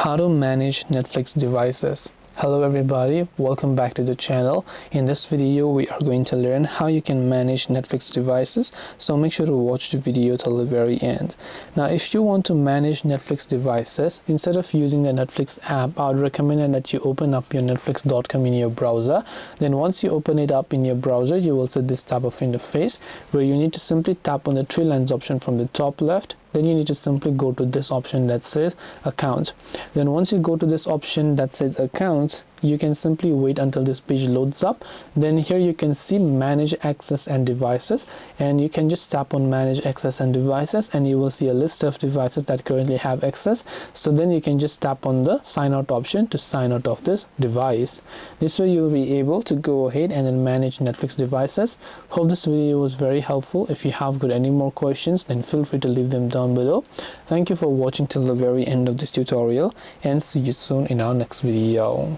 How to manage Netflix devices. Hello everybody, welcome back to the channel. In this video we are going to learn how you can manage Netflix devices, so make sure to watch the video till the very end. Now if you want to manage Netflix devices, instead of using the Netflix app, I would recommend that you open up your netflix.com in your browser. Then once you open it up in your browser, you will see this type of interface where you need to simply tap on the three lines option from the top left. Then you need to simply go to this option that says account. Then once you go to this option that says account, you can simply wait until this page loads up. Then here you can see manage access and devices, and you can just tap on manage access and devices and you will see a list of devices that currently have access. So then you can just tap on the sign out option to sign out of this device. This way you will be able to go ahead and then manage Netflix devices. Hope this video was very helpful. If you have got any more questions, then feel free to leave them down below. Thank you for watching till the very end of this tutorial, and see you soon in our next video.